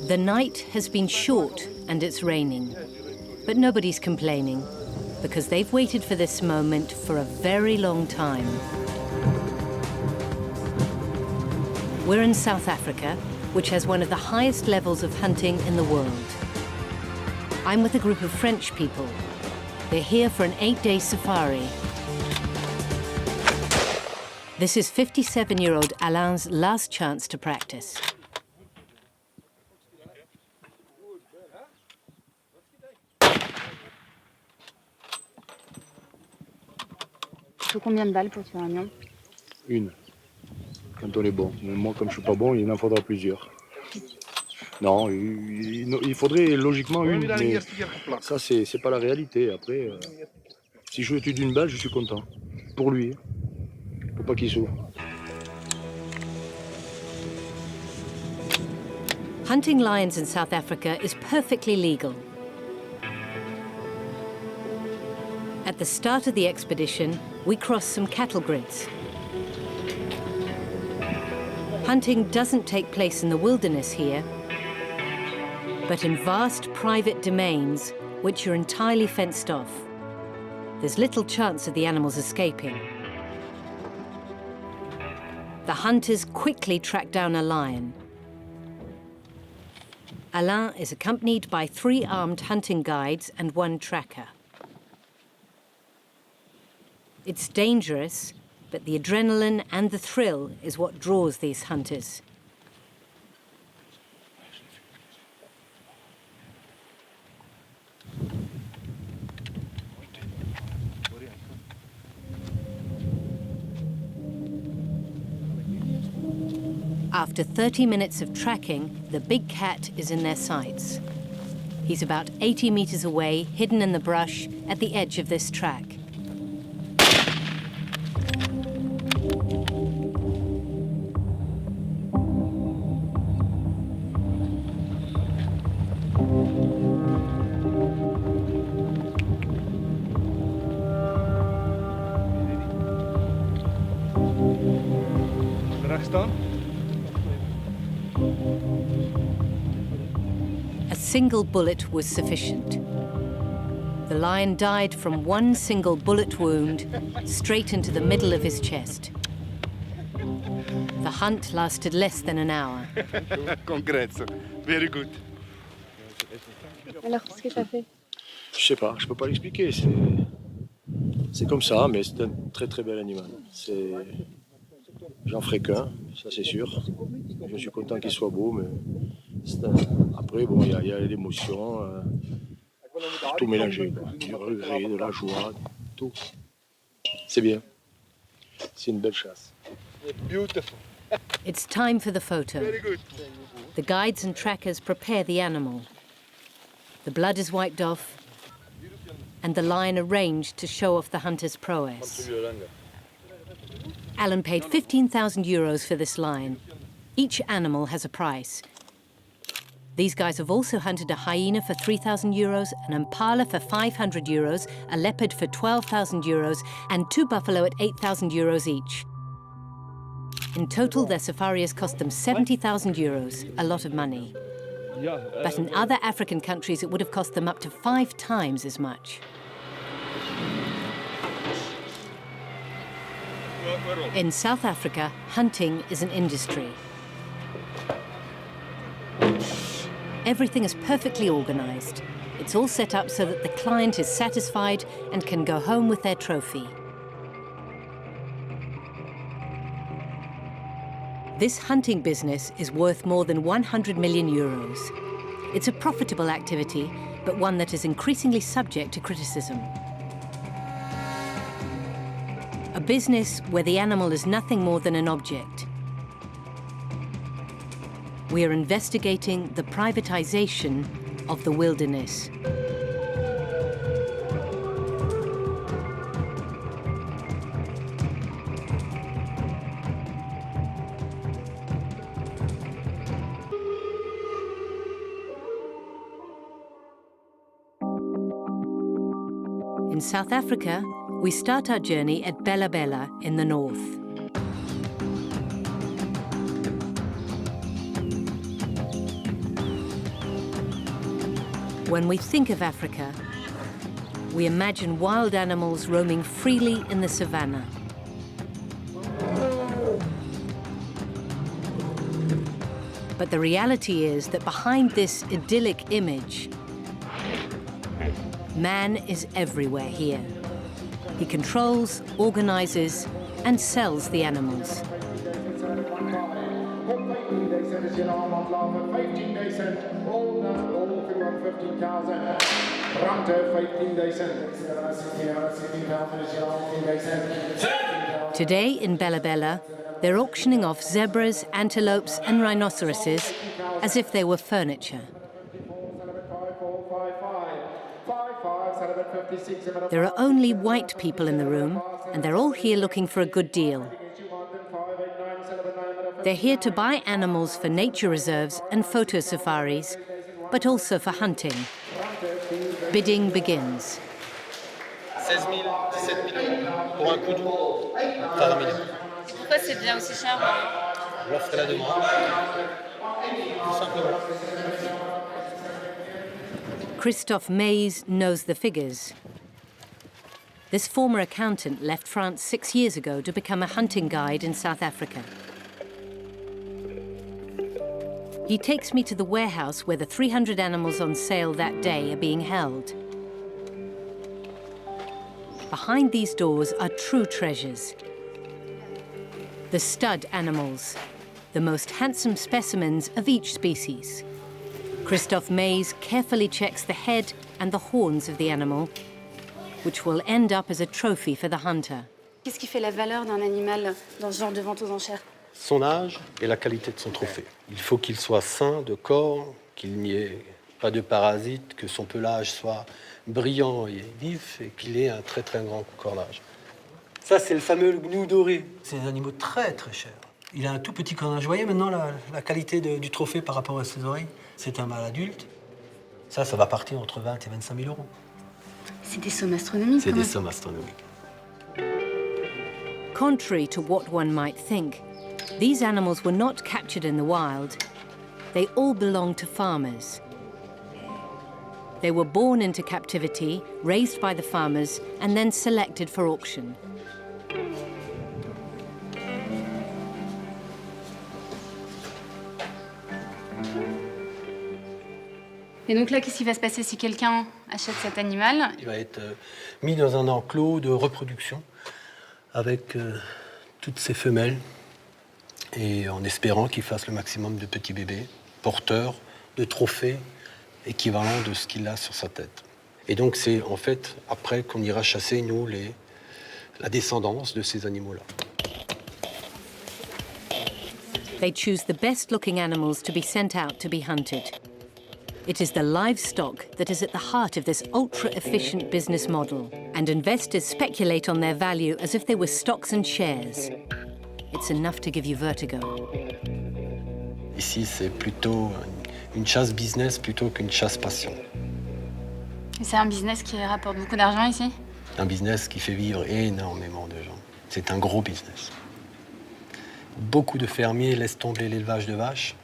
The night has been short and it's raining, but nobody's complaining because they've waited for this moment for a very long time. We're in South Africa, which has one of the highest levels of hunting in the world. I'm with a group of French people. They're here for an 8-day safari. This is 57-year-old Alain's last chance to practice. Il faut combien de balles pour tuer un lion? Une, quand on est bon. Mais moi, comme je suis pas bon, il en faudra plusieurs. Non, il faudrait logiquement une, mais ça, c'est pas la réalité. Après, si je tue d'une balle, je suis content. Pour lui, faut pas qu'il souffre. Hunting lions in South Africa is perfectly legal. At the start of the expedition, we crossed some cattle grids. Hunting doesn't take place in the wilderness here, but in vast private domains, which are entirely fenced off. There's little chance of the animals escaping. The hunters quickly track down a lion. Alain is accompanied by 3 armed hunting guides and 1 tracker. It's dangerous, but the adrenaline and the thrill is what draws these hunters. After 30 minutes of tracking, the big cat is in their sights. He's about 80 meters away, hidden in the brush at the edge of this track. A single bullet was sufficient. The lion died from 1 single bullet wound straight into the middle of his chest. The hunt lasted less than an hour. Congrats, very good. Alors, qu'est-ce que t'as fait? Je sais pas, je peux pas l'expliquer. C'est comme ça, mais c'est un très très bel animal. J'en ferai qu'un, ça c'est sûr. Je suis content qu'il soit beau, mais après, bon, il y a l'émotion, tout mélangé, quoi. Du regret, de la joie, tout. C'est bien. C'est une belle chasse. Beautiful. It's time for the photo. Very good. The guides and trackers prepare the animal. The blood is wiped off, and the lion arranged to show off the hunter's prowess. Alan paid 15,000 euros for this lion. Each animal has a price. These guys have also hunted a hyena for 3,000 euros, an impala for 500 euros, a leopard for 12,000 euros, and 2 buffalo at 8,000 euros each. In total, their safari has cost them 70,000 euros, a lot of money. But in other African countries, it would have cost them up to 5 times as much. In South Africa, hunting is an industry. Everything is perfectly organized. It's all set up so that the client is satisfied and can go home with their trophy. This hunting business is worth more than 100 million euros. It's a profitable activity, but one that is increasingly subject to criticism. A business where the animal is nothing more than an object. We are investigating the privatization of the wilderness. In South Africa, we start our journey at Bela Bela in the north. When we think of Africa, we imagine wild animals roaming freely in the savannah. But the reality is that behind this idyllic image, man is everywhere here. He controls, organizes, and sells the animals. Today in Bella Bella, they're auctioning off zebras, antelopes, and rhinoceroses as if they were furniture. There are only white people in the room, and they're all here looking for a good deal. They're here to buy animals for nature reserves and photo safaris, but also for hunting. Bidding begins. 16 000, 17 000 euros pour un coup de par million. Pourquoi c'est bien aussi cher? L'offre et la demande. Tout simplement. Christophe Mays knows the figures. This former accountant left France 6 years ago to become a hunting guide in South Africa. He takes me to the warehouse where the 300 animals on sale that day are being held. Behind these doors are true treasures. The stud animals, the most handsome specimens of each species. Christophe Mays carefully checks the head and the horns of the animal, which will end up as a trophy for the hunter. Qu'est-ce qui fait la valeur d'un animal dans ce genre de vente aux enchères? Son âge et la qualité de son trophée. Il faut qu'il soit sain de corps, qu'il n'y ait pas de parasites, que son pelage soit brillant et vif et qu'il ait un très très grand cornage. Ça, c'est le fameux gnou doré. C'est des animaux très très chers. Il a un tout petit cornage. Vous voyez maintenant la qualité du trophée par rapport à ses oreilles? C'est un mâle adulte. Ça va partir entre 20 et 25 000 euros. C'est des sommes astronomiques. C'est des sommes astronomiques. Contrary to what one might think, these animals were not captured in the wild. They all belong to farmers. They were born into captivity, raised by the farmers, and then selected for auction. Et donc là, qu'est-ce qui va se passer si quelqu'un achète cet animal? Il va être mis dans un enclos de reproduction avec toutes ses femelles et en espérant qu'il fasse le maximum de petits bébés porteurs de trophées équivalents de ce qu'il a sur sa tête. Et donc c'est en fait après qu'on ira chasser, nous, la descendance de ces animaux-là. They choose the best-looking animals to be sent out to be hunted. It is the livestock that is at the heart of this ultra-efficient business model, and investors speculate on their value as if they were stocks and shares. It's enough to give you vertigo. Ici, c'est plutôt une chasse business plutôt qu'une chasse passion. C'est un business qui rapporte beaucoup d'argent ici? Un business qui fait vivre énormément de gens. C'est un gros business. Beaucoup de fermiers laissent tomber l'élevage de vaches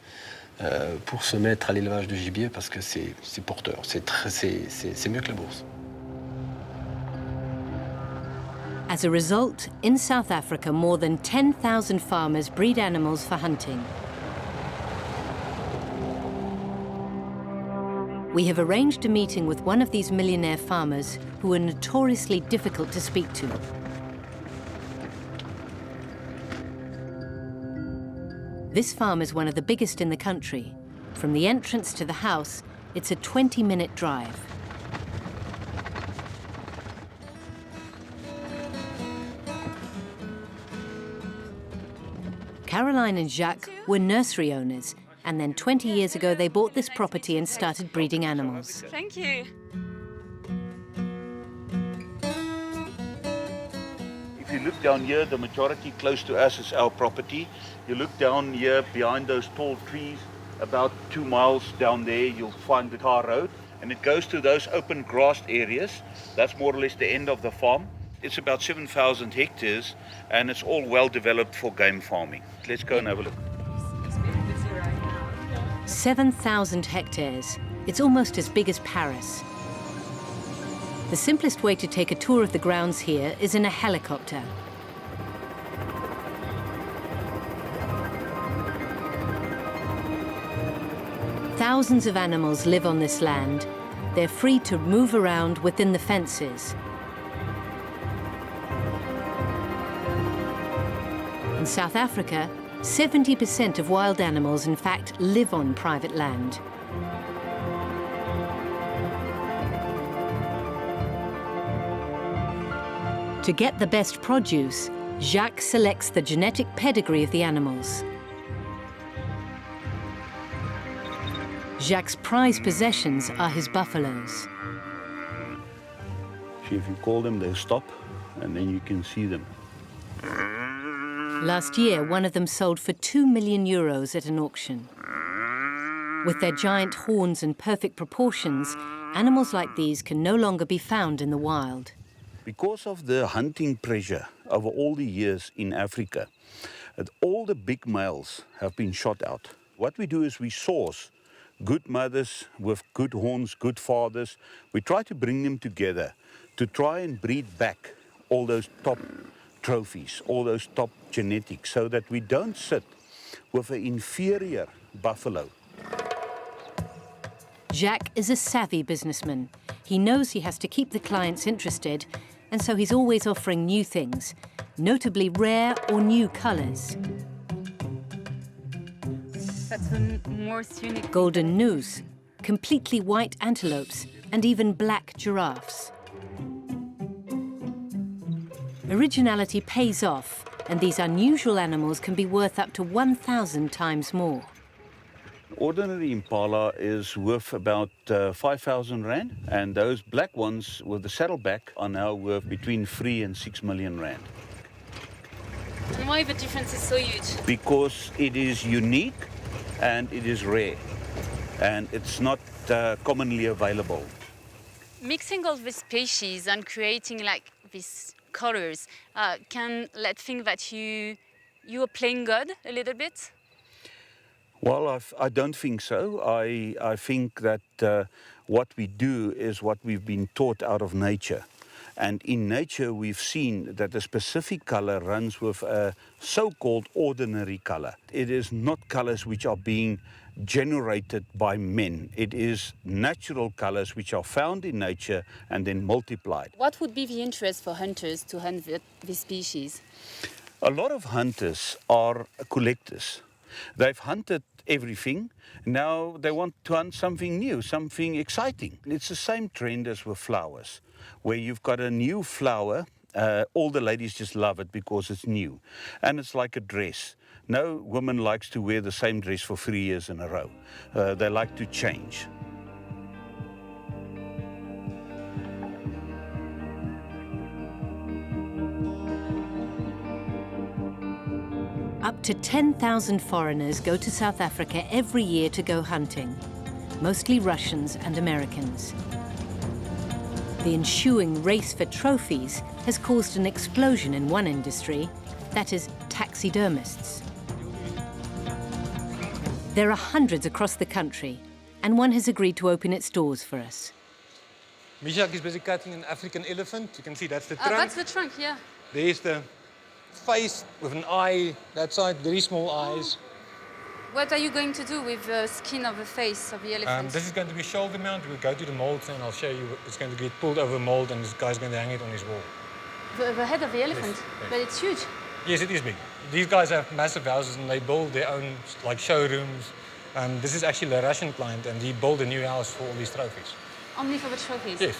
pour se mettre à l'élevage de gibier parce que c'est porteur, c'est mieux que la bourse. As a result, in South Africa, more than 10,000 farmers breed animals for hunting. We have arranged a meeting with one of these millionaire farmers who are notoriously difficult to speak to. This farm is one of the biggest in the country. From the entrance to the house, it's a 20-minute drive. Caroline and Jacques were nursery owners, and then 20 years ago they bought this property and started breeding animals. Thank you. If you look down here, the majority close to us is our property. You look down here behind those tall trees, about 2 miles down there, you'll find the tar road, and it goes to those open grassed areas. That's more or less the end of the farm. It's about 7,000 hectares, and it's all well developed for game farming. Let's go and have a look. 7,000 hectares, It's almost as big as Paris. The simplest way to take a tour of the grounds here is in a helicopter. Thousands of animals live on this land. They're free to move around within the fences. In South Africa, 70% of wild animals, in fact, live on private land. To get the best produce, Jacques selects the genetic pedigree of the animals. Jacques' prized possessions are his buffaloes. If you call them, they'll stop, and then you can see them. Last year, one of them sold for €2 million at an auction. With their giant horns and perfect proportions, animals like these can no longer be found in the wild. Because of the hunting pressure over all the years in Africa, all the big males have been shot out. What we do is we source good mothers with good horns, good fathers. We try to bring them together to try and breed back all those top trophies, all those top genetics, so that we don't sit with an inferior buffalo. Jacques is a savvy businessman. He knows he has to keep the clients interested, and so he's always offering new things, notably rare or new colors. That's the most unique. Golden gnus, completely white antelopes, and even black giraffes. Originality pays off, and these unusual animals can be worth up to 1,000 times more. Ordinary impala is worth about 5,000 rand, and those black ones with the saddleback are now worth between 3 and 6 million rand. And why the difference is so huge? Because it is unique and it is rare, and it's not commonly available. Mixing all the species and creating like these colors can let think that you are playing God a little bit? Well, I don't think so. I think that what we do is what we've been taught out of nature. And in nature, we've seen that a specific color runs with a so-called ordinary color. It is not colors which are being generated by men. It is natural colors which are found in nature and then multiplied. What would be the interest for hunters to hunt this species? A lot of hunters are collectors. They've hunted everything. Now they want to hunt something new, something exciting. It's the same trend as with flowers, where you've got a new flower. All the ladies just love it because it's new. And it's like a dress. No woman likes to wear the same dress for 3 years in a row. They like to change. Up to 10,000 foreigners go to South Africa every year to go hunting, mostly Russians and Americans. The ensuing race for trophies has caused an explosion in one industry, that is, taxidermists. There are hundreds across the country, and one has agreed to open its doors for us. Mijak is busy cutting an African elephant. You can see that's the trunk. That's the trunk, yeah. There's the face with an eye, that side, very small eyes. What are you going to do with the skin of the face of the elephant? This is going to be shoulder mount. We'll go to the molds and I'll show you. It's going to get pulled over a mold and this guy's going to hang it on his wall. The head of the elephant? Yes. But it's huge. Yes, it is big. These guys have massive houses and they build their own like showrooms. This is actually a Russian client and he built a new house for all these trophies. Only for the trophies? Yes.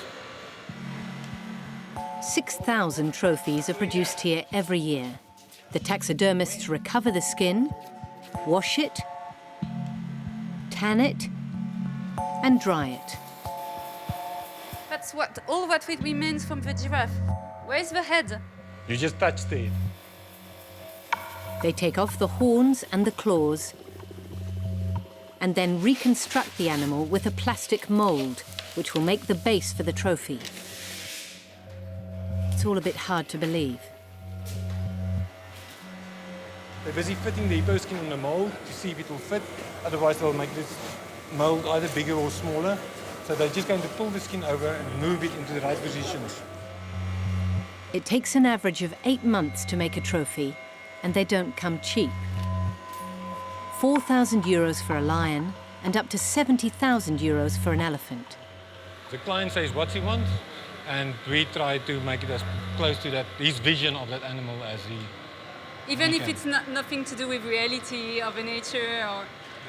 6,000 trophies are produced here every year. The taxidermists recover the skin, wash it, tan it, and dry it. That's all what remains from the giraffe. Where's the head? You just touch the head. They take off the horns and the claws and then reconstruct the animal with a plastic mold, which will make the base for the trophy. It's all a bit hard to believe. They're busy fitting the hippo skin on the mold to see if it will fit. Otherwise, they'll make this mold either bigger or smaller. So they're just going to pull the skin over and move it into the right positions. It takes an average of 8 months to make a trophy, and they don't come cheap. 4,000 euros for a lion and up to 70,000 euros for an elephant. The client says what he wants, and we try to make it as close to that, his vision of that animal as he Even if can. it's nothing to do with reality of a nature or...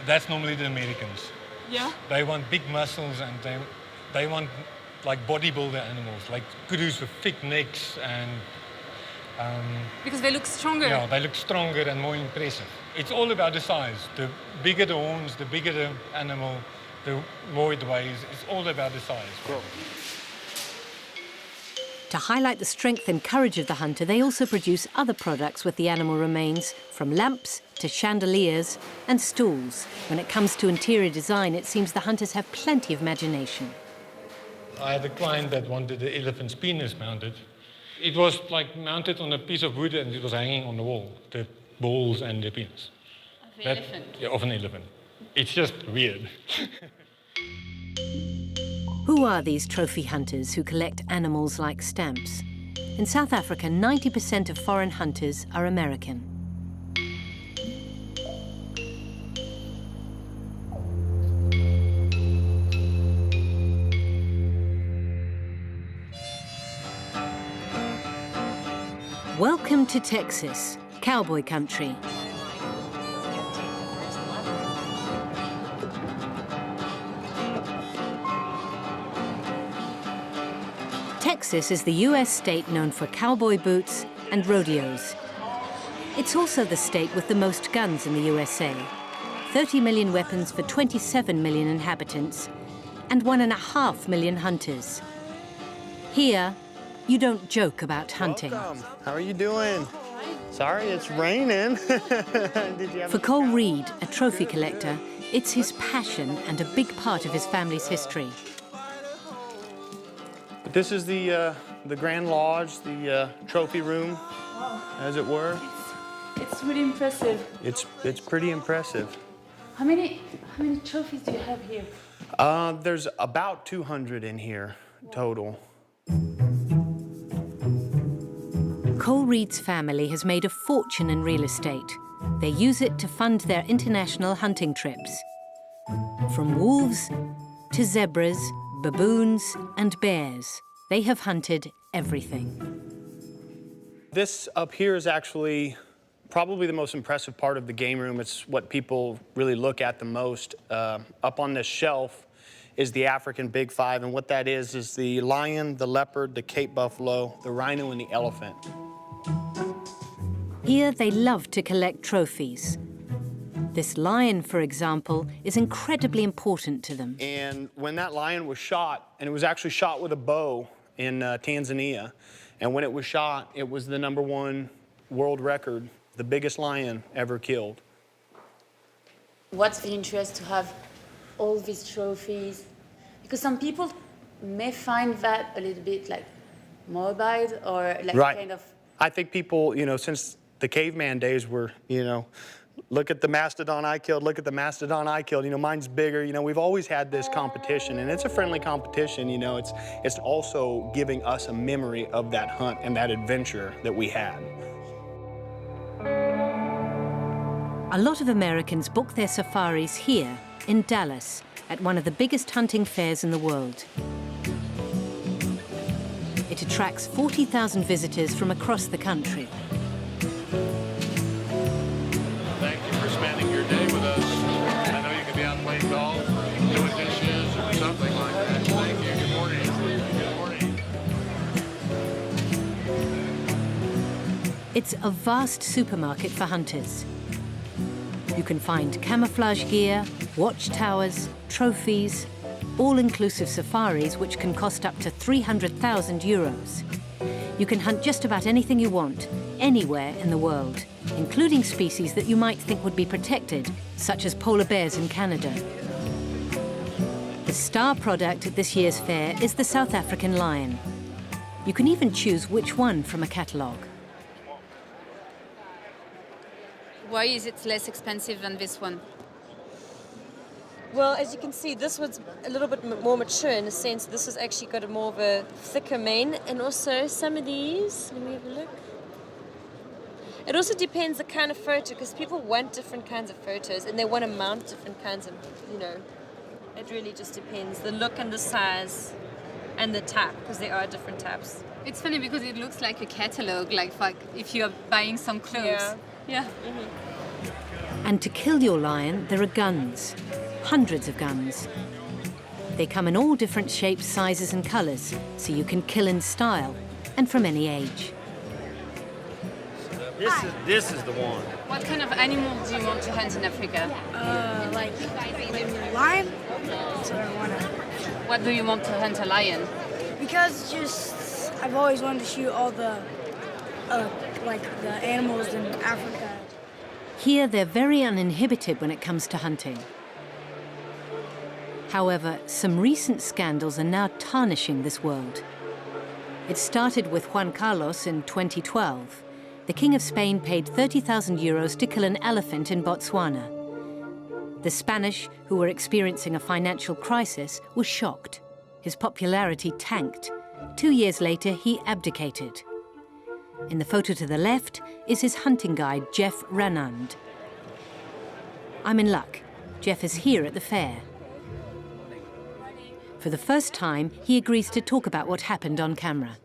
That's normally the Americans. Yeah? They want big muscles and they want like bodybuilder animals, like kudos with thick necks and... Because they look stronger. Yeah, they look stronger and more impressive. It's all about the size. The bigger the horns, the bigger the animal, the more it weighs. It's all about the size. Cool. To highlight the strength and courage of the hunter, they also produce other products with the animal remains, from lamps to chandeliers and stools. When it comes to interior design, it seems the hunters have plenty of imagination. I had a client that wanted the elephant's penis mounted. It was like mounted on a piece of wood and it was hanging on the wall, the balls and the penis. Of the elephant? Yeah, of an elephant. It's just weird. Who are these trophy hunters who collect animals like stamps? In South Africa, 90% of foreign hunters are American. Welcome to Texas, cowboy country. Texas is the US state known for cowboy boots and rodeos. It's also the state with the most guns in the USA. 30 million weapons for 27 million inhabitants and 1.5 million hunters. Here, you don't joke about hunting. Welcome. How are you doing? Sorry, it's raining. For Cole Reed, a trophy collector, it's his passion and a big part of his family's history. This is the Grand Lodge, the trophy room, as it were. It's really impressive. It's pretty impressive. How many trophies do you have here? There's about 200 in here total. Cole Reed's family has made a fortune in real estate. They use it to fund their international hunting trips. From wolves to zebras, baboons and bears, they have hunted everything. This up here is actually probably the most impressive part of the game room. It's what people really look at the most. Up on this shelf is the African Big Five, and what that is the lion, the leopard, the Cape buffalo, the rhino, and the elephant. Here they love to collect trophies. This lion, for example, is incredibly important to them. And when that lion was shot, and it was actually shot with a bow in Tanzania, and when it was shot, it was the #1 world record, the biggest lion ever killed. What's the interest to have all these trophies? Because some people may find that a little bit like morbid or like Right. kind of... I think people, since the caveman days were, look at the mastodon I killed, look at the mastodon I killed, mine's bigger. We've always had this competition, and it's a friendly competition. It's also giving us a memory of that hunt and that adventure that we had. A lot of Americans book their safaris here in Dallas at one of the biggest hunting fairs in the world. It attracts 40,000 visitors from across the country. Thank you for spending your day with us. I know you could be out playing golf, doing dishes, or something like that. Thank you. Good morning. Good morning. It's a vast supermarket for hunters. You can find camouflage gear, watchtowers, trophies, all-inclusive safaris which can cost up to 300,000 euros. You can hunt just about anything you want, anywhere in the world, including species that you might think would be protected, such as polar bears in Canada. The star product at this year's fair is the South African lion. You can even choose which one from a catalogue. Why is it less expensive than this one? Well, as you can see, this one's a little bit more mature in a sense. This has actually got a more of a thicker mane, and also some of these, let me have a look. It also depends the kind of photo, because people want different kinds of photos, and they want to mount different kinds of, you know, it really just depends. The look and the size and the type, because there are different types. It's funny because it looks like a catalog, like if you're buying some clothes. Yeah. Mm-hmm. And to kill your lion, there are guns. Hundreds of guns. They come in all different shapes, sizes and colours, so you can kill in style, and from any age. This is the one. What kind of animal do you want to hunt in Africa? Like lion. That's what I want to. What do you want to hunt a lion? Because just I've always wanted to shoot all the like the animals in Africa. Here they're very uninhibited when it comes to hunting. However, some recent scandals are now tarnishing this world. It started with Juan Carlos in 2012. The King of Spain paid 30,000 euros to kill an elephant in Botswana. The Spanish, who were experiencing a financial crisis, were shocked. His popularity tanked. 2 years later, he abdicated. In the photo to the left is his hunting guide, Jeff Ranand. I'm in luck. Jeff is here at the fair. For the first time, he agrees to talk about what happened on camera.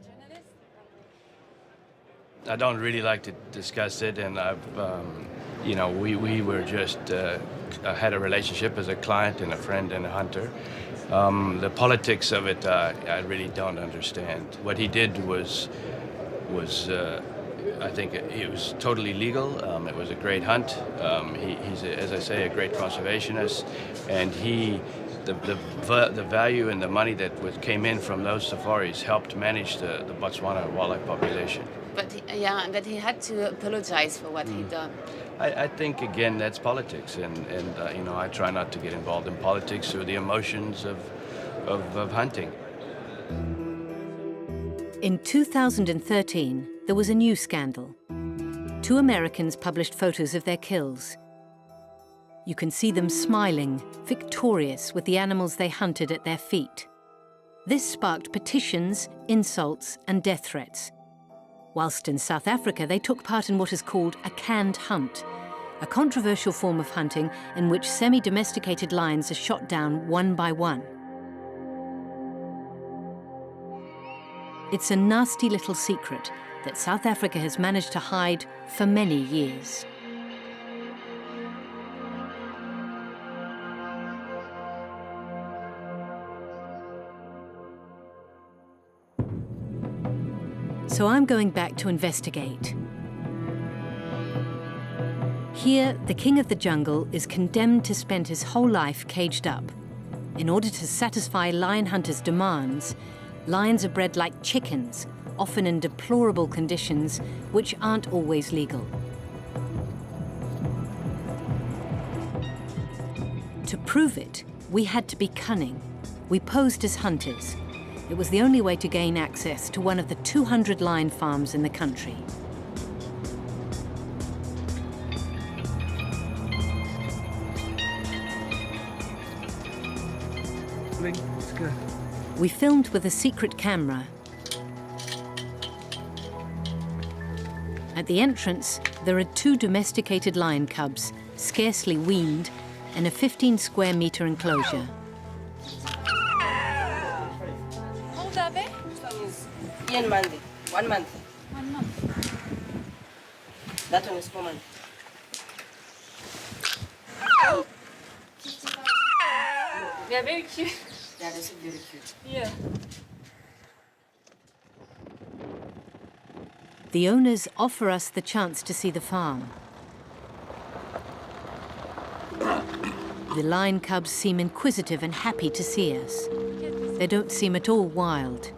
I don't really like to discuss it, and I've, you know, we were just had a relationship as a client and a friend and a hunter. The politics of it, I really don't understand. What he did was I think it was totally legal. It was a great hunt. He's, as I say, a great conservationist, and the value and the money that came in from those safaris helped manage the Botswana wildlife population. But but he had to apologize for what he'd done. I think, again, that's politics, and you know, I try not to get involved in politics or the emotions of hunting. In 2013, there was a new scandal. 2 Americans published photos of their kills. You can see them smiling, victorious with the animals they hunted at their feet. This sparked petitions, insults, and death threats. Whilst in South Africa, they took part in what is called a canned hunt, a controversial form of hunting in which semi-domesticated lions are shot down one by one. It's a nasty little secret that South Africa has managed to hide for many years. So I'm going back to investigate. Here, the king of the jungle is condemned to spend his whole life caged up. In order to satisfy lion hunters' demands, lions are bred like chickens, often in deplorable conditions, which aren't always legal. To prove it, we had to be cunning. We posed as hunters. It was the only way to gain access to one of the 200 lion farms in the country. Let's go. We filmed with a secret camera. At the entrance, there are 2 domesticated lion cubs, scarcely weaned, in a 15 square metre enclosure. Ian Monday, 1 month. 1 month. That one is 4 months. They are very cute. Yeah, this is very cute. Yeah. The owners offer us the chance to see the farm. The lion cubs seem inquisitive and happy to see us. They don't seem at all wild.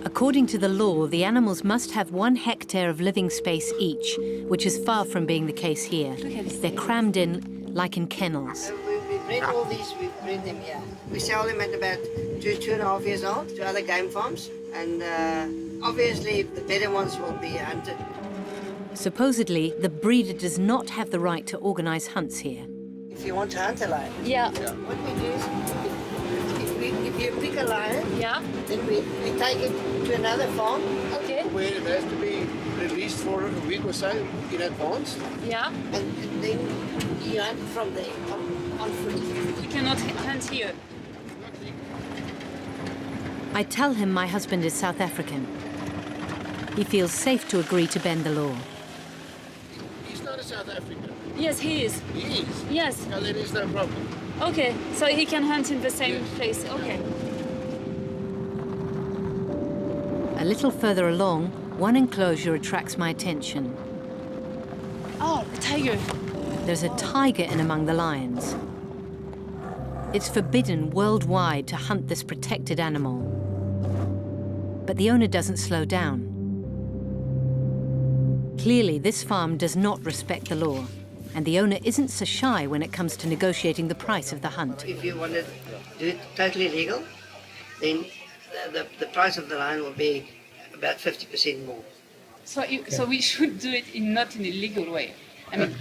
According to the law, the animals must have 1 hectare of living space each, which is far from being the case here. They're crammed in like in kennels. We breed all these, we breed them here. We sell them at about 2.5 years old to other game farms, and obviously the better ones will be hunted. Supposedly, the breeder does not have the right to organize hunts here. if you want to hunt a lion. Yeah. What we do is, if you pick a lion, then we take it to another farm. Okay. Where it has to be released for a week or so in advance. Yeah. And then you hunt from there on foot. You cannot hunt here. I tell him my husband is South African. He feels safe to agree to bend the law. He's not a South African. Yes, he is. He is? Yes. No, then there's no problem. Okay, so he can hunt in the same place. Okay. A little further along, one enclosure attracts my attention. Oh, a tiger. There's a tiger in among the lions. It's forbidden worldwide to hunt this protected animal. But the owner doesn't slow down. Clearly, this farm does not respect the law, and the owner isn't so shy when it comes to negotiating the price of the hunt. If you want to do it totally legal, then the price of the lion will be about 50% more. So we should do it not in a legal way. I mean,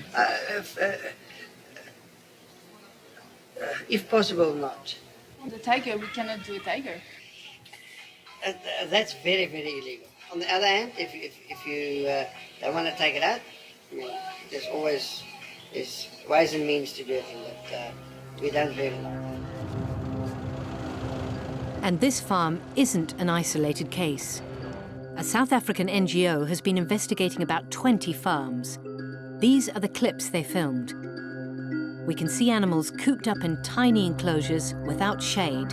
if possible, not. the tiger, we cannot do a tiger. That's very, very illegal. On the other hand, if you don't want to take it out, I mean, there's always ways and means to do it, but we don't really know. And this farm isn't an isolated case. A South African NGO has been investigating about 20 farms. These are the clips they filmed. We can see animals cooped up in tiny enclosures without shade.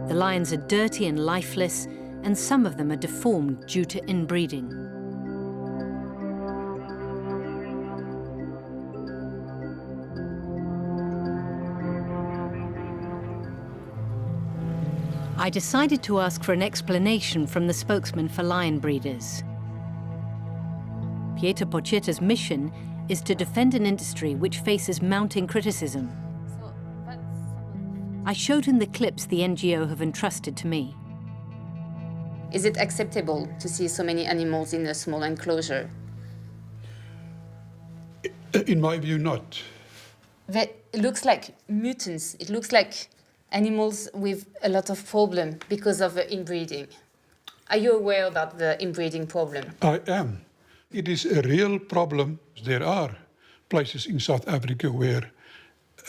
The lions are dirty and lifeless, and some of them are deformed due to inbreeding. I decided to ask for an explanation from the spokesman for lion breeders. Pieter Potgieter's mission is to defend an industry which faces mounting criticism. I showed him the clips the NGO have entrusted to me. Is it acceptable to see so many animals in a small enclosure? In my view, not. It looks like mutants. It looks like animals with a lot of problem because of the inbreeding. Are you aware about the inbreeding problem? I am. It is a real problem. There are places in South Africa where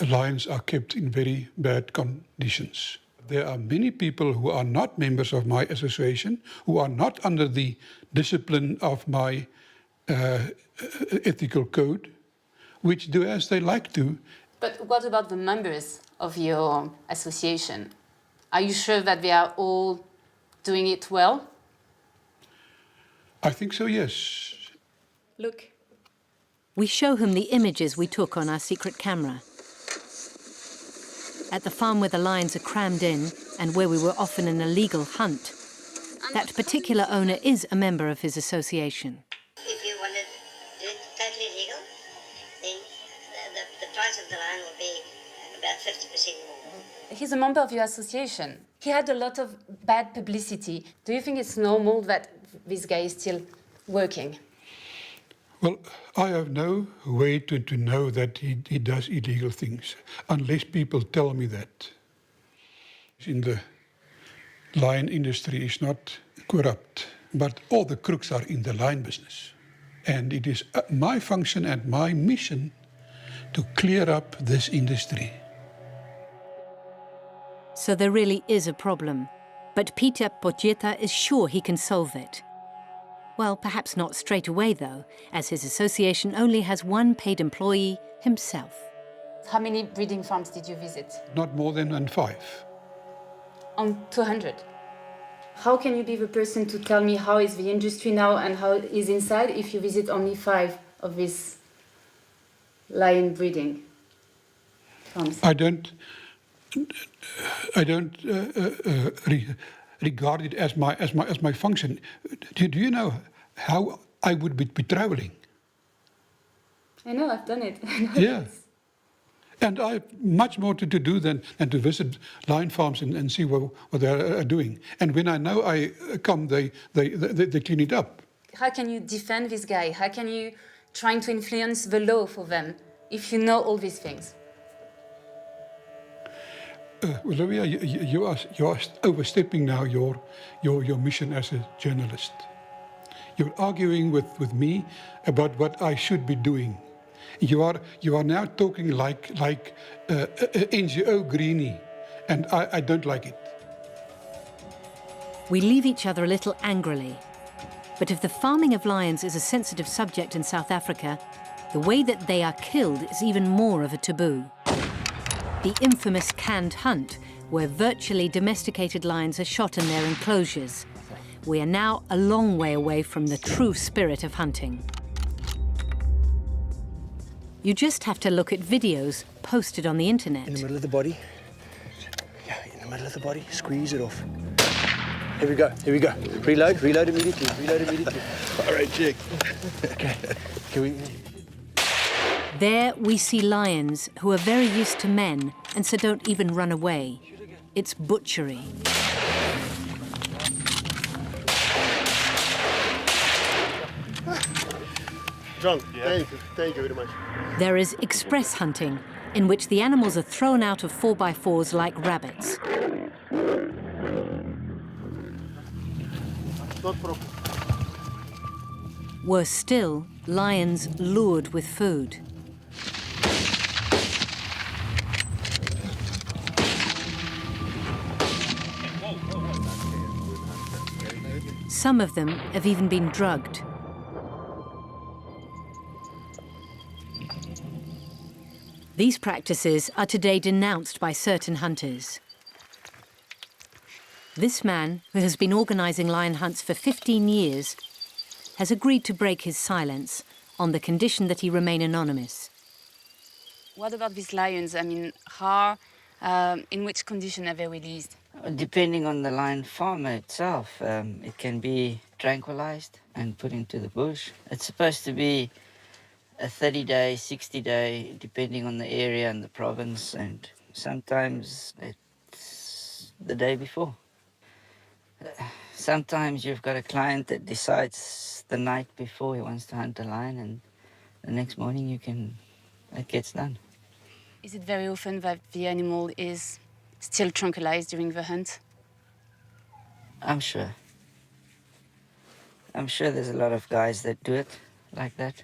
lions are kept in very bad conditions. There are many people who are not members of my association, who are not under the discipline of my ethical code, which do as they like to. But what about the members of your association? Are you sure that they are all doing it well? I think so, yes. Look. We show him the images we took on our secret camera. At the farm where the lions are crammed in and where we were often an illegal hunt, that particular owner is a member of his association. If you want to do it totally legal, then the price of the lion will be about 50% more. He's a member of your association. He had a lot of bad publicity. Do you think it's normal that this guy is still working? Well, I have no way to know that he does illegal things, unless people tell me that. In the lion industry is not corrupt, but all the crooks are in the lion business. And it is my function and my mission to clear up this industry. So there really is a problem, but Pieter Potgieter is sure he can solve it. Well, perhaps not straight away, though, as his association only has one paid employee, himself. How many breeding farms did you visit? Not more than 5. On 200. How can you be the person to tell me how is the industry now and how it is inside if you visit only 5 of these lion breeding farms? I don't regard it as my function. Do you know how I would be traveling? I know, I've done it. Yeah. And I have much more to do than to visit lion farms and see what they are doing. And when I know I come, they clean it up. How can you defend this guy? How can you try to influence the law for them if you know all these things? Well, Olivia, you are overstepping now your mission as a journalist. You're arguing with me about what I should be doing. You are now talking like NGO greenie, and I don't like it. We leave each other a little angrily. But if the farming of lions is a sensitive subject in South Africa, the way that they are killed is even more of a taboo. The infamous canned hunt, where virtually domesticated lions are shot in their enclosures. We are now a long way away from the true spirit of hunting. You just have to look at videos posted on the internet. In the middle of the body. Yeah, in the middle of the body. Squeeze it off. Here we go. Here we go. Reload. Reload immediately. Reload immediately. All right, check. Okay. Can we... There we see lions who are very used to men and so don't even run away. It's butchery. John, thank you very much. There is express hunting, in which the animals are thrown out of 4x4s like rabbits. Not proper. Worse still, lions lured with food. Some of them have even been drugged. These practices are today denounced by certain hunters. This man, who has been organising lion hunts for 15 years, has agreed to break his silence on the condition that he remain anonymous. What about these lions? I mean, how, in which condition are they released? Depending on the lion farmer itself, it can be tranquilized and put into the bush. It's supposed to be a 30-day, 60-day, depending on the area and the province, and sometimes it's the day before. Sometimes you've got a client that decides the night before he wants to hunt a lion, and the next morning it gets done. Is it very often that the animal is still tranquilized during the hunt? I'm sure. I'm sure there's a lot of guys that do it like that.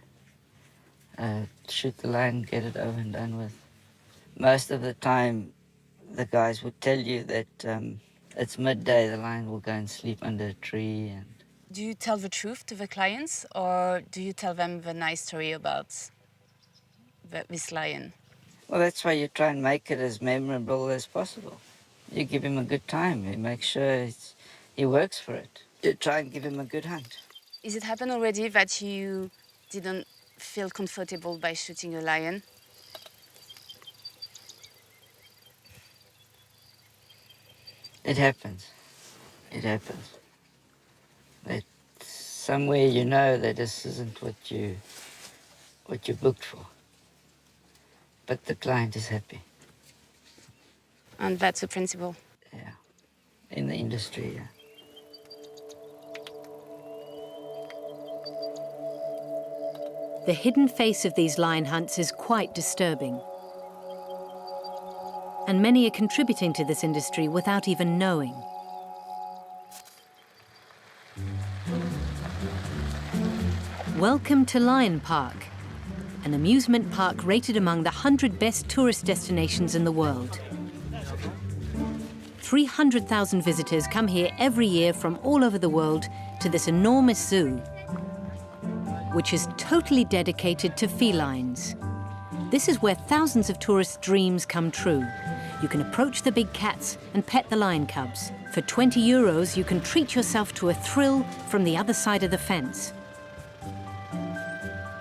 Shoot the lion, get it over and done with. Most of the time, the guys would tell you that it's midday, the lion will go and sleep under a tree. And do you tell the truth to the clients, or do you tell them the nice story about this lion? Well, that's why you try and make it as memorable as possible. You give him a good time. You make sure he works for it. You try and give him a good hunt. Is it happened already that you didn't feel comfortable by shooting a lion? It happens. It happens. That somewhere you know that this isn't what you booked for. But the client is happy. And that's the principle? Yeah. In the industry, yeah. The hidden face of these lion hunts is quite disturbing. And many are contributing to this industry without even knowing. Welcome to Lion Park, an amusement park rated among the 100 best tourist destinations in the world. 300,000 visitors come here every year from all over the world to this enormous zoo, which is totally dedicated to felines. This is where thousands of tourists' dreams come true. You can approach the big cats and pet the lion cubs. For 20 euros, you can treat yourself to a thrill from the other side of the fence.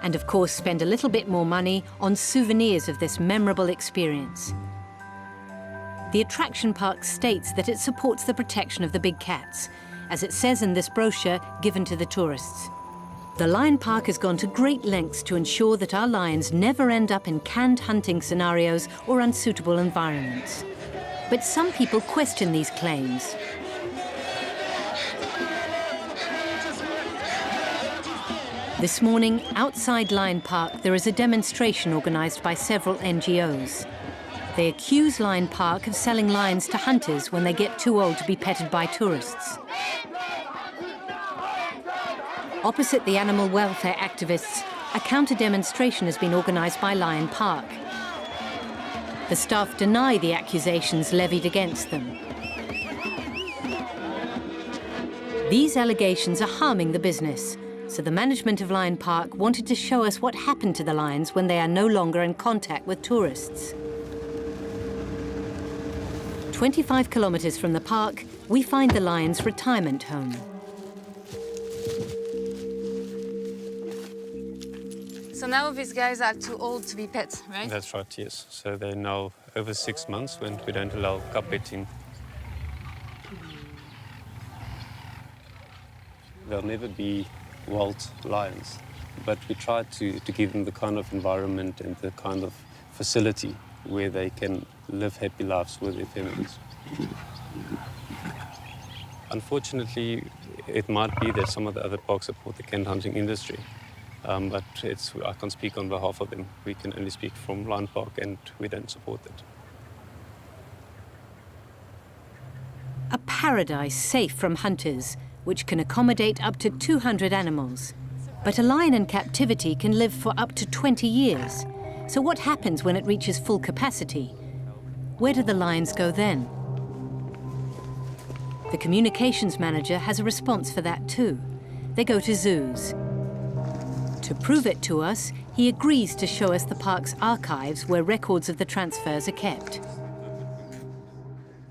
And of course, spend a little bit more money on souvenirs of this memorable experience. The attraction park states that it supports the protection of the big cats, as it says in this brochure given to the tourists. The Lion Park has gone to great lengths to ensure that our lions never end up in canned hunting scenarios or unsuitable environments. But some people question these claims. This morning, outside Lion Park, there is a demonstration organised by several NGOs. They accuse Lion Park of selling lions to hunters when they get too old to be petted by tourists. Opposite the animal welfare activists, a counter-demonstration has been organised by Lion Park. The staff deny the accusations levied against them. These allegations are harming the business, so the management of Lion Park wanted to show us what happened to the lions when they are no longer in contact with tourists. 25 kilometres from the park, we find the lions' retirement home. So now these guys are too old to be pets, right? That's right, yes. So they're now over 6 months when we don't allow cub petting. They'll never be wild lions, but we try to give them the kind of environment and the kind of facility where they can live happy lives with their families. Unfortunately, it might be that some of the other parks support the canned hunting industry, but I can't speak on behalf of them. We can only speak from Lion Park, and we don't support it. A paradise safe from hunters, which can accommodate up to 200 animals. But a lion in captivity can live for up to 20 years. So what happens when it reaches full capacity? Where do the lions go then? The communications manager has a response for that too. They go to zoos. To prove it to us, he agrees to show us the park's archives where records of the transfers are kept.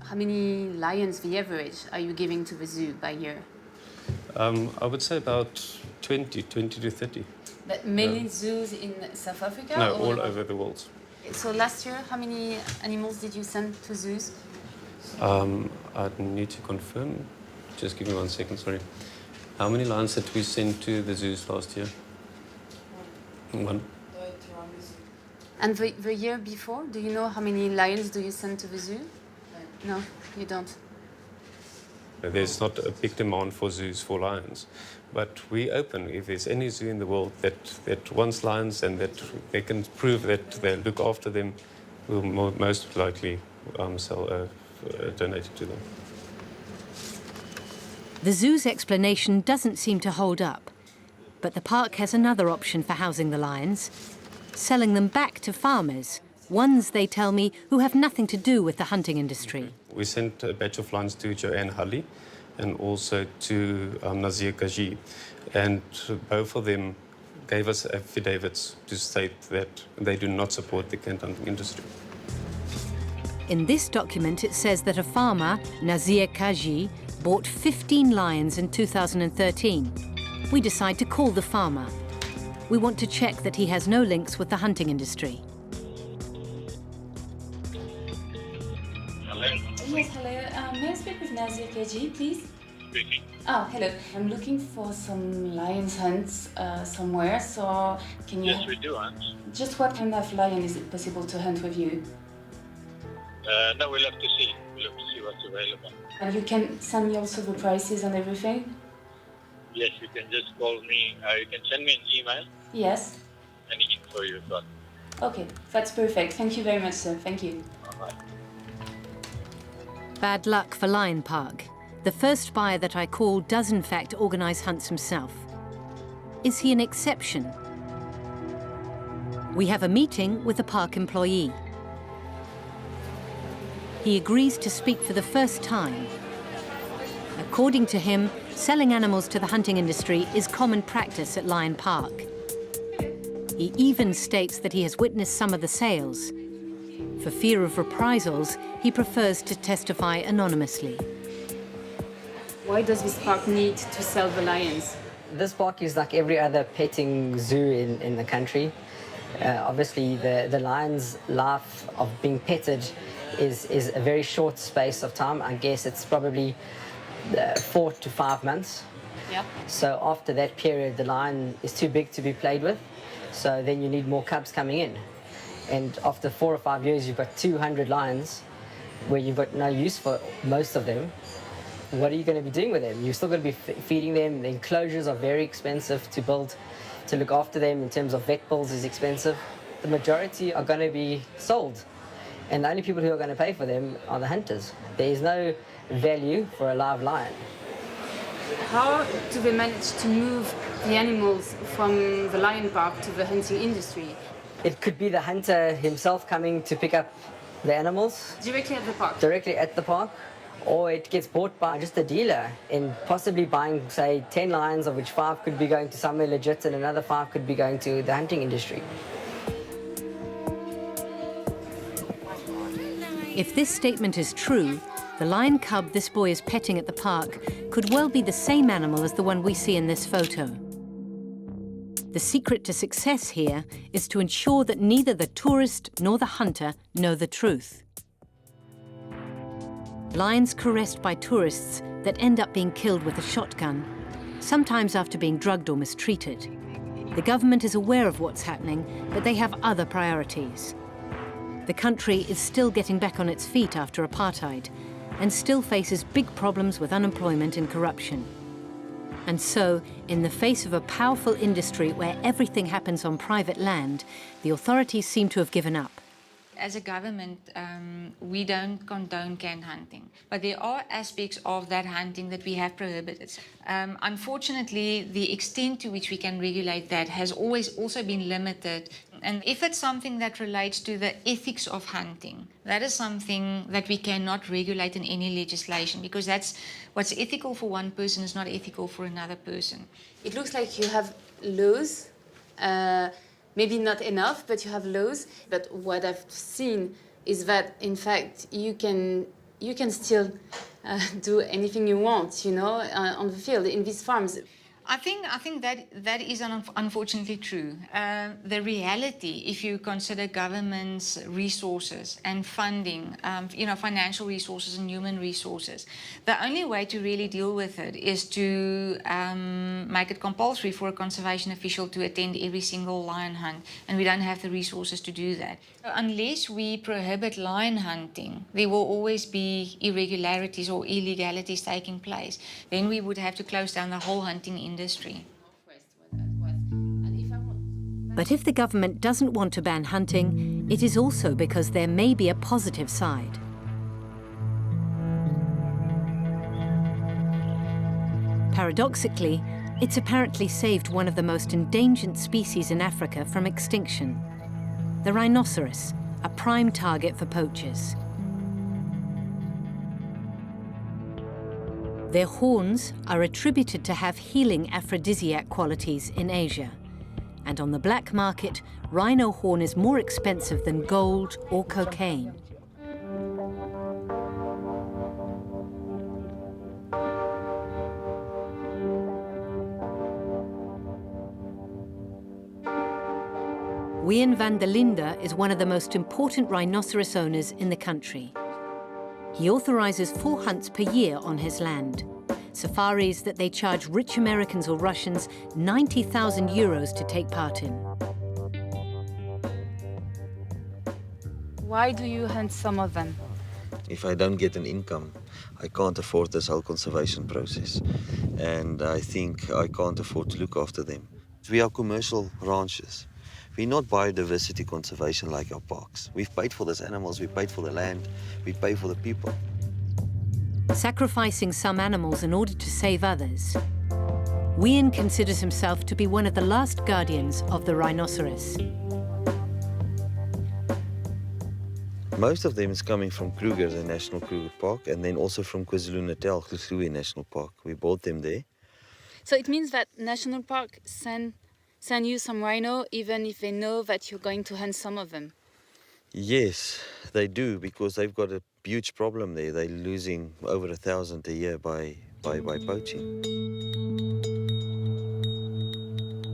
How many lions, the average, are you giving to the zoo by year? I would say about 20 to 30. But mainly zoos in South Africa? No, or all over the world. So last year, how many animals did you send to zoos? I need to confirm. Just give me 1 second, sorry. How many lions did we send to the zoos last year? One. And the year before, do you know how many lions do you send to the zoo? No, you don't. There's not a big demand for zoos for lions, but we open if there's any zoo in the world that wants lions and that they can prove that they look after them, we'll most likely donate it to them. The zoo's explanation doesn't seem to hold up, but the park has another option for housing the lions, selling them back to farmers, ones, they tell me, who have nothing to do with the hunting industry. We sent a batch of lions to Joanne Hulley and also to Nazir Kaji, and both of them gave us affidavits to state that they do not support the canned hunting industry. In this document, it says that a farmer, Nazir Kaji, bought 15 lions in 2013. We decide to call the farmer. We want to check that he has no links with the hunting industry. Hello? Yes, hello. May I speak with Nazir KG, please? Speaking. Oh, hello. I'm looking for some lions hunts somewhere, so can you... Yes, we do hunt. Just what kind of lion is it possible to hunt with you? No, we'll have to see. We'll have to see what's available. And you can send me also the prices and everything? Yes, you can just call me. You can send me an email. Yes. Any info you've got. Okay, that's perfect. Thank you very much, sir. Thank you. All right. Bad luck for Lion Park. The first buyer that I call does in fact organise hunts himself. Is he an exception? We have a meeting with a park employee. He agrees to speak for the first time. According to him, selling animals to the hunting industry is common practice at Lion Park. He even states that he has witnessed some of the sales. For fear of reprisals, he prefers to testify anonymously. Why does this park need to sell the lions? This park is like every other petting zoo in the country. Obviously, the lion's life of being petted is a very short space of time. I guess it's probably 4 to 5 months. Yeah. So after that period, the lion is too big to be played with. So then you need more cubs coming in. And after 4 or 5 years, you've got 200 lions where you've got no use for most of them. What are you going to be doing with them? You're still going to be feeding them. The enclosures are very expensive to build to look after them in terms of vet bills is expensive. The majority are going to be sold, and the only people who are going to pay for them are the hunters. There is no value for a live lion. How do they manage to move the animals from the lion park to the hunting industry? It could be the hunter himself coming to pick up the animals. Directly at the park? Directly at the park. Or it gets bought by just a dealer and possibly buying, say, 10 lions, of which 5 could be going to somewhere legit and another 5 could be going to the hunting industry. If this statement is true, the lion cub this boy is petting at the park could well be the same animal as the one we see in this photo. The secret to success here is to ensure that neither the tourist nor the hunter know the truth. Lions caressed by tourists that end up being killed with a shotgun, sometimes after being drugged or mistreated. The government is aware of what's happening, but they have other priorities. The country is still getting back on its feet after apartheid and still faces big problems with unemployment and corruption. And so, in the face of a powerful industry where everything happens on private land, the authorities seem to have given up. As a government, we don't condone canned hunting, but there are aspects of that hunting that we have prohibited. Unfortunately, the extent to which we can regulate that has always also been limited. And if it's something that relates to the ethics of hunting, that is something that we cannot regulate in any legislation, because that's what's ethical for one person is not ethical for another person. It looks like you have laws. Maybe not enough, but you have laws. But what I've seen is that, in fact, you can still do anything you want, you know, on the field, in these farms. I think that is unfortunately true. The reality, if you consider government's resources and funding, financial resources and human resources, the only way to really deal with it is to make it compulsory for a conservation official to attend every single lion hunt, and we don't have the resources to do that. So unless we prohibit lion hunting, there will always be irregularities or illegalities taking place. Then we would have to close down the whole hunting industry. But if the government doesn't want to ban hunting, it is also because there may be a positive side. Paradoxically, it's apparently saved one of the most endangered species in Africa from extinction, the rhinoceros, a prime target for poachers. Their horns are attributed to have healing aphrodisiac qualities in Asia. And on the black market, rhino horn is more expensive than gold or cocaine. Wien van der Linde is one of the most important rhinoceros owners in the country. He authorizes 4 hunts per year on his land. Safaris that they charge rich Americans or Russians 90,000 euros to take part in. Why do you hunt some of them? If I don't get an income, I can't afford this whole conservation process. And I think I can't afford to look after them. We are commercial ranches. We're not biodiversity conservation like our parks. We've paid for these animals, we paid for the land, we pay for the people. Sacrificing some animals in order to save others. Wien considers himself to be one of the last guardians of the rhinoceros. Most of them is coming from Kruger, the National Kruger Park, and then also from KwaZulu-Natal, Kluhlui National Park. We bought them there. So it means that National Park send you some rhino even if they know that you're going to hunt some of them? Yes, they do, because they've got a huge problem there. They're losing over 1,000 a year by poaching.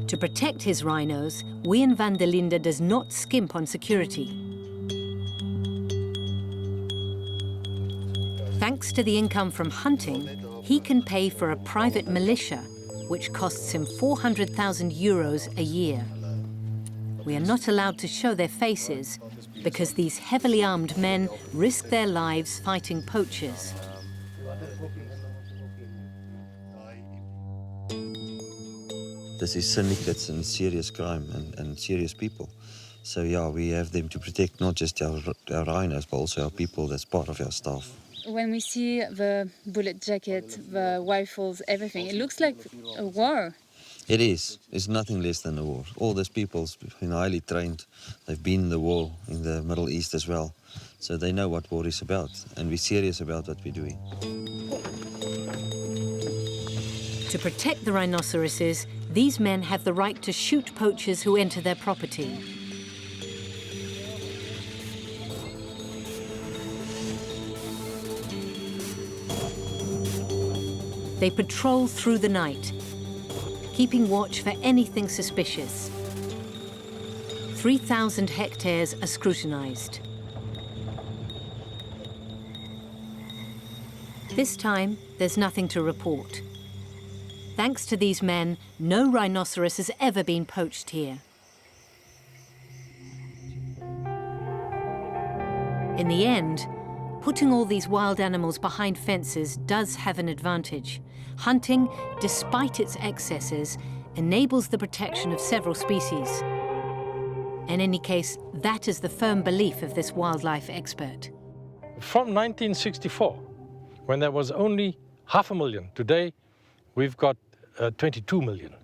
To protect his rhinos, Wien van der Linde does not skimp on security. Thanks to the income from hunting, he can pay for a private militia, which costs him 400,000 euros a year. We are not allowed to show their faces because these heavily armed men risk their lives fighting poachers. This is syndicates and serious crime and serious people. So yeah, we have them to protect not just our rhinos, but also our people that's part of our staff. When we see the bullet jacket, the rifles, everything, it looks like a war. It is. It's nothing less than a war. All these people's been highly trained. They've been in the war in the Middle East as well. So they know what war is about, and we're serious about what we're doing. To protect the rhinoceroses, these men have the right to shoot poachers who enter their property. They patrol through the night, keeping watch for anything suspicious. 3,000 hectares are scrutinized. This time, there's nothing to report. Thanks to these men, no rhinoceros has ever been poached here. In the end, putting all these wild animals behind fences does have an advantage. Hunting, despite its excesses, enables the protection of several species. In any case, that is the firm belief of this wildlife expert. From 1964, when there was only 500,000, today we've got 22 million.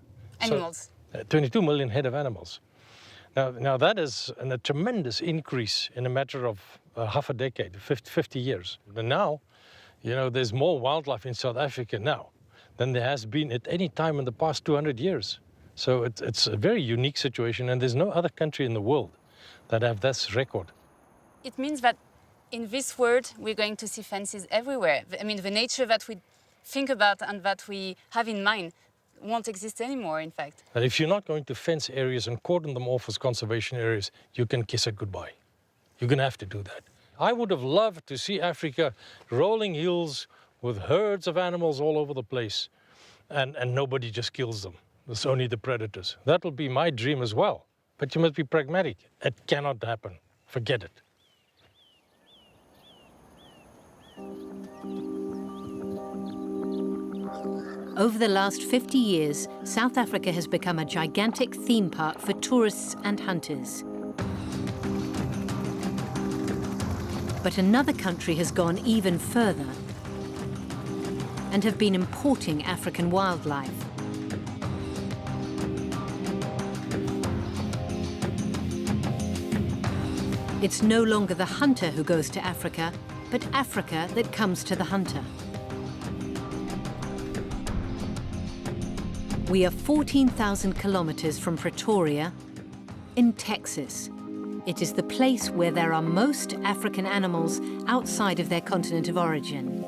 Animals. So, 22 million head of animals. Now that is a tremendous increase in a matter of half a decade, 50 years. And now, you know, there's more wildlife in South Africa now than there has been at any time in the past 200 years. So it's a very unique situation, and there's no other country in the world that have this record. It means that in this world, we're going to see fences everywhere. I mean, the nature that we think about and that we have in mind won't exist anymore, in fact. And if you're not going to fence areas and cordon them off as conservation areas, you can kiss it goodbye. You're going to have to do that. I would have loved to see Africa rolling hills with herds of animals all over the place, and nobody just kills them. It's only the predators. That will be my dream as well. But you must be pragmatic. It cannot happen. Forget it. Over the last 50 years, South Africa has become a gigantic theme park for tourists and hunters. But another country has gone even further and have been importing African wildlife. It's no longer the hunter who goes to Africa, but Africa that comes to the hunter. We are 14,000 kilometers from Pretoria, in Texas. It is the place where there are most African animals outside of their continent of origin.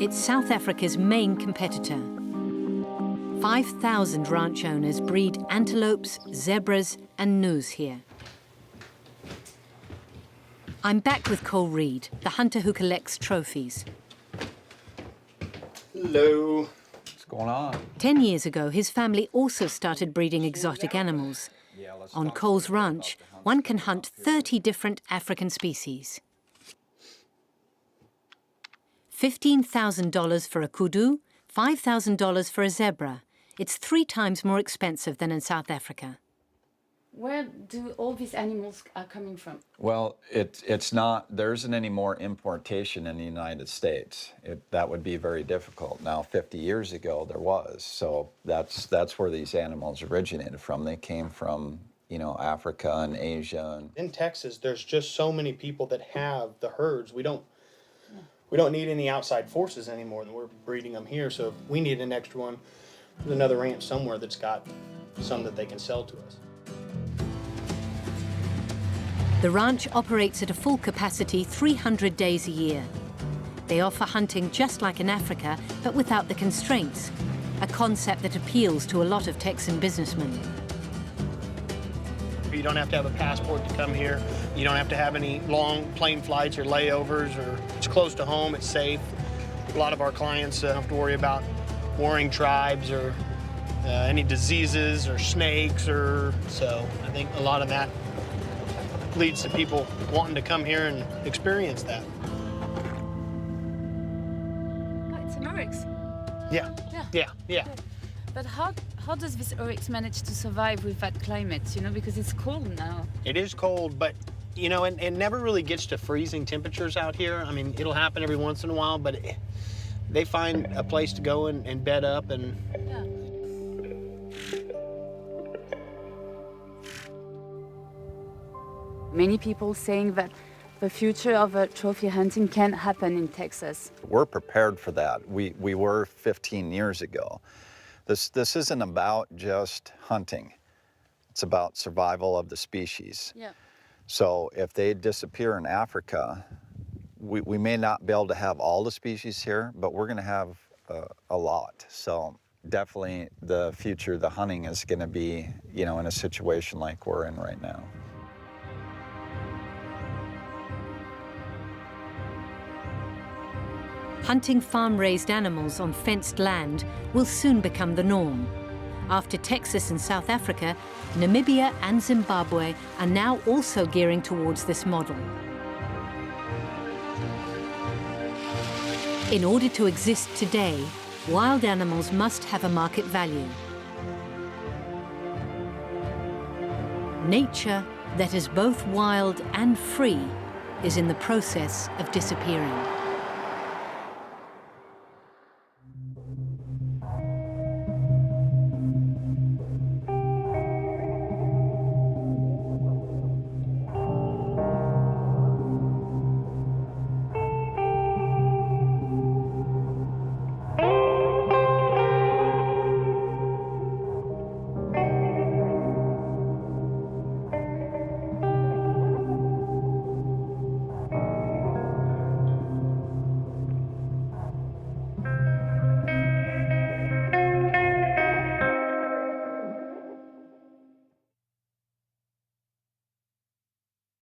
It's South Africa's main competitor. 5,000 ranch owners breed antelopes, zebras, and gnus here. I'm back with Cole Reed, the hunter who collects trophies. Hello. What's going on? 10 years ago, his family also started breeding exotic animals. On Cole's ranch, one can hunt 30 different African species. $15,000 for a kudu, $5,000 for a zebra. It's 3 times more expensive than in South Africa. Where do all these animals are coming from? Well, it's not, there isn't any more importation in the United States. That would be very difficult. Now, 50 years ago, there was. So that's where these animals originated from. They came from, you know, Africa and Asia. In Texas, there's just so many people that have the herds. We don't need any outside forces anymore. We're breeding them here. So if we need an extra one, there's another ranch somewhere that's got some that they can sell to us. The ranch operates at a full capacity 300 days a year. They offer hunting just like in Africa, but without the constraints, a concept that appeals to a lot of Texan businessmen. You don't have to have a passport to come here. You don't have to have any long plane flights or layovers, or it's close to home, it's safe. A lot of our clients don't have to worry about warring tribes or any diseases or snakes, so I think a lot of that leads to people wanting to come here and experience that. Oh, it's an oryx. Yeah. Yeah. Yeah. But how How does this oryx manage to survive with that climate, you know, because it's cold now? It is cold, but, you know, it never really gets to freezing temperatures out here. I mean, it'll happen every once in a while, but they find a place to go and bed up and... Yeah. Many people saying that the future of trophy hunting can happen in Texas. We're prepared for that. We were 15 years ago. This isn't about just hunting. It's about survival of the species. Yeah. So if they disappear in Africa, we may not be able to have all the species here, but we're going to have a lot. So definitely the future, the hunting is going to be, you know, in a situation like we're in right now. Hunting farm-raised animals on fenced land will soon become the norm. After Texas and South Africa, Namibia and Zimbabwe are now also gearing towards this model. In order to exist today, wild animals must have a market value. Nature that is both wild and free is in the process of disappearing.